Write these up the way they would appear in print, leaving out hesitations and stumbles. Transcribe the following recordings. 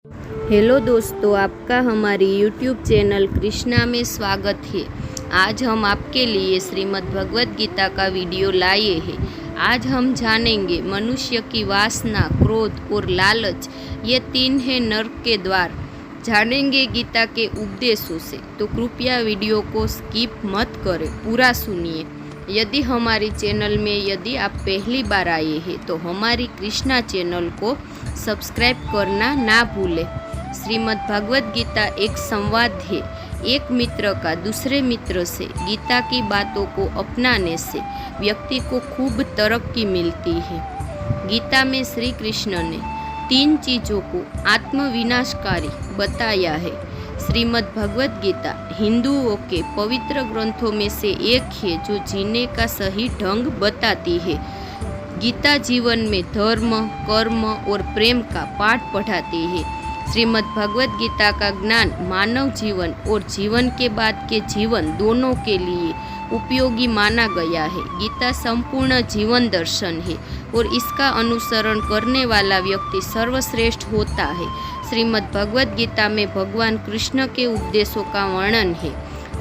Hello दोस्तों, आपका हमारी YouTube चैनल कृष्णा में स्वागत है। आज हम आपके लिए श्रीमद् भगवत गीता का वीडियो लाए हैं। आज हम जानेंगे मनुष्य की वासना, क्रोध और लालच ये तीन हैं नरक के द्वार। जानेंगे गीता के उपदेशों से, तो कृपया वीडियो को स्किप मत करें, पूरा सुनिए। यदि हमारी चैनल में आप पहली बार आए हैं तो हमारी कृष्णा चैनल को सब्सक्राइब करना ना भूलें। श्रीमद् भगवत गीता एक संवाद है। एक मित्र का दूसरे मित्र से गीता की बातों को अपनाने से व्यक्ति को खूब तरक्की मिलती है। गीता में श्री कृष्ण ने तीन चीज़ों को आत्मविनाशकारी बताया है। श्रीमद् भगवत गीता हिंदुओं के पवित्र ग्रंथों में से एक है जो जीने का सही ढंग बताती है। गीता जीवन में धर्म, कर्म और प्रेम का पाठ पढ़ाती है। श्रीमद् भगवत गीता का ज्ञान मानव जीवन और जीवन के बाद के जीवन दोनों के लिए उपयोगी माना गया है। गीता संपूर्ण जीवन दर्शन है और इसका अनुसरण करने वाला व्यक्ति सर्वश्रेष्ठ होता है। श्रीमद् भगवत गीता में भगवान कृष्ण के उपदेशों का वर्णन है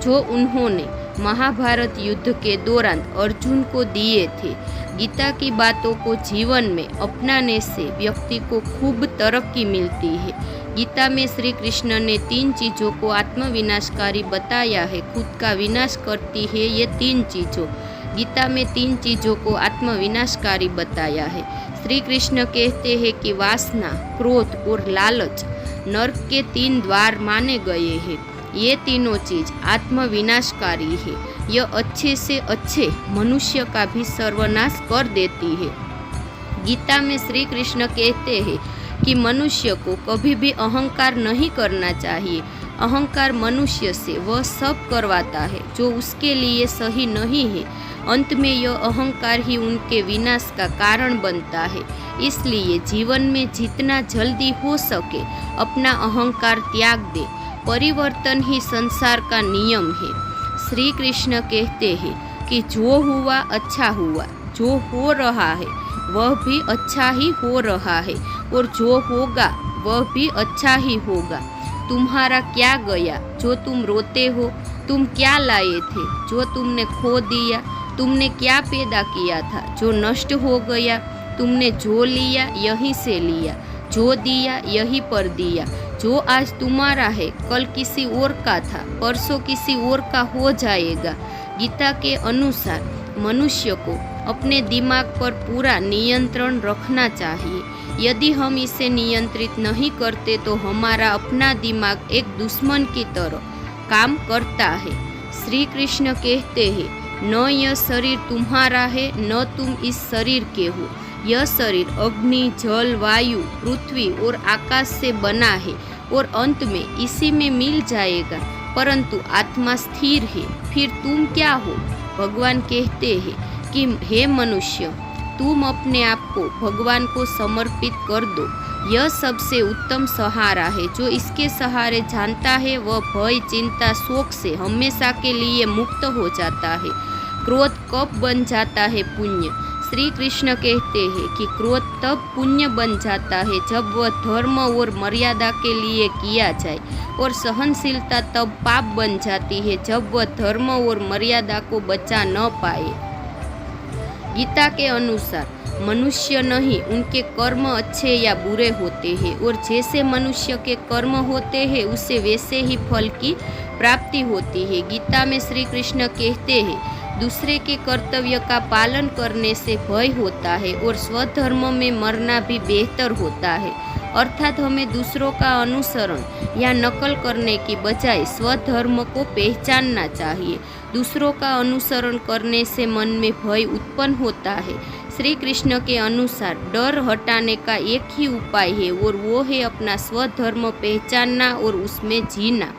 जो उन्होंने महाभारत युद्ध के दौरान अर्जुन को दिए थे। गीता की बातों को जीवन में अपनाने से व्यक्ति को खूब तरक्की मिलती है। गीता में श्री कृष्ण ने तीन चीज़ों को आत्मविनाशकारी बताया है। खुद का विनाश करती है ये तीन चीज़ों। गीता में तीन चीज़ों को आत्मविनाशकारी बताया है। श्री कृष्ण कहते हैं कि वासना, क्रोध और लालच नरक के तीन द्वार माने गए हैं। ये तीनों चीज आत्मविनाशकारी है। यह अच्छे से अच्छे मनुष्य का भी सर्वनाश कर देती है। गीता में श्री कृष्ण कहते हैं कि मनुष्य को कभी भी अहंकार नहीं करना चाहिए। अहंकार मनुष्य से वह सब करवाता है जो उसके लिए सही नहीं है। अंत में यह अहंकार ही उनके विनाश का कारण बनता है। इसलिए जीवन में जितना जल्दी हो सके अपना अहंकार त्याग दे। परिवर्तन ही संसार का नियम है। श्री कृष्ण कहते हैं कि जो हुआ अच्छा हुआ, जो हो रहा है वह भी अच्छा ही हो रहा है और जो होगा वह भी अच्छा ही होगा। तुम्हारा क्या गया जो तुम रोते हो? तुम क्या लाए थे जो तुमने खो दिया? तुमने क्या पैदा किया था जो नष्ट हो गया? तुमने जो लिया यहीं से लिया, जो दिया यहीं पर दिया। जो आज तुम्हारा है कल किसी और का था, परसों किसी और का हो जाएगा। गीता के अनुसार मनुष्य को अपने दिमाग पर पूरा नियंत्रण रखना चाहिए। यदि हम इसे नियंत्रित नहीं करते तो हमारा अपना दिमाग एक दुश्मन की तरह काम करता है। श्री कृष्ण कहते हैं, न यह शरीर तुम्हारा है न तुम इस शरीर के हो। यह शरीर अग्नि, जल, वायु, पृथ्वी और आकाश से बना है और अंत में इसी में मिल जाएगा, परंतु आत्मा स्थिर है। फिर तुम क्या हो? भगवान कहते हैं कि हे मनुष्य, तुम अपने आप को भगवान को समर्पित कर दो। यह सबसे उत्तम सहारा है। जो इसके सहारे जानता है वह भय, चिंता, शोक से हमेशा के लिए मुक्त हो जाता है। क्रोध कब बन जाता है पुण्य? श्री कृष्ण कहते हैं कि क्रोध तब पुण्य बन जाता है जब वह धर्म और मर्यादा के लिए किया जाए, और सहनशीलता तब पाप बन जाती है जब वह धर्म और मर्यादा को बचा न पाए। गीता के अनुसार मनुष्य नहीं, उनके कर्म अच्छे या बुरे होते हैं, और जैसे मनुष्य के कर्म होते हैं उसे वैसे ही फल की प्राप्ति होती है। गीता में श्री कृष्ण कहते हैं, दूसरे के कर्तव्य का पालन करने से भय होता है और स्वधर्म में मरना भी बेहतर होता है। अर्थात हमें दूसरों का अनुसरण या नकल करने की बजाय स्वधर्म को पहचानना चाहिए। दूसरों का अनुसरण करने से मन में भय उत्पन्न होता है। श्री कृष्ण के अनुसार डर हटाने का एक ही उपाय है और वो है अपना स्वधर्म पहचानना और उसमें जीना।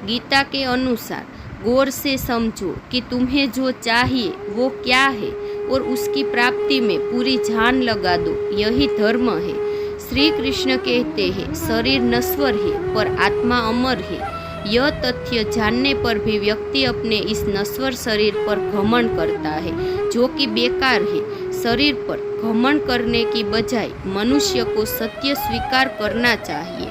गीता के अनुसार गौर से समझो कि तुम्हें जो चाहिए वो क्या है और उसकी प्राप्ति में पूरी जान लगा दो। यही धर्म है। श्री कृष्ण कहते हैं, शरीर नश्वर है पर आत्मा अमर है। यह तथ्य जानने पर भी व्यक्ति अपने इस नश्वर शरीर पर घमंड करता है जो कि बेकार है। शरीर पर घमंड करने की बजाय मनुष्य को सत्य स्वीकार करना चाहिए।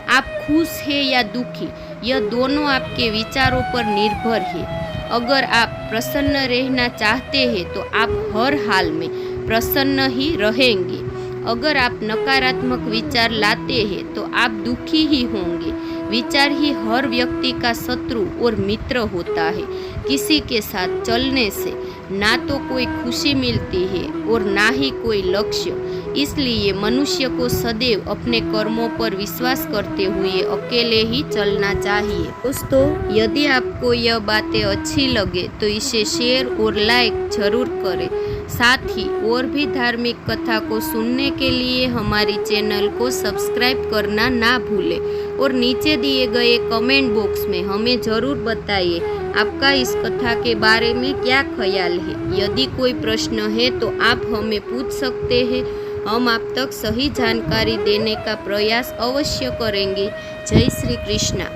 आप खुश हैं या दुखी, यह दोनों आपके विचारों पर निर्भर है। अगर आप प्रसन्न रहना चाहते हैं तो आप हर हाल में प्रसन्न ही रहेंगे। अगर आप नकारात्मक विचार लाते हैं तो आप दुखी ही होंगे। विचार ही हर व्यक्ति का शत्रु और मित्र होता है। किसी के साथ चलने से ना तो कोई खुशी मिलती है और ना ही कोई लक्ष्य। इसलिए मनुष्य को सदैव अपने कर्मों पर विश्वास करते हुए अकेले ही चलना चाहिए। दोस्तों, यदि आपको यह बातें अच्छी लगे तो इसे शेयर और लाइक जरूर करें। साथ ही और भी धार्मिक कथा को सुनने के लिए हमारी चैनल को सब्सक्राइब करना ना भूलें और नीचे दिए गए कमेंट बॉक्स में हमें ज़रूर बताइए आपका इस कथा के बारे में क्या ख्याल है। यदि कोई प्रश्न है तो आप हमें पूछ सकते हैं। हम आप तक सही जानकारी देने का प्रयास अवश्य करेंगे। जय श्री कृष्णा।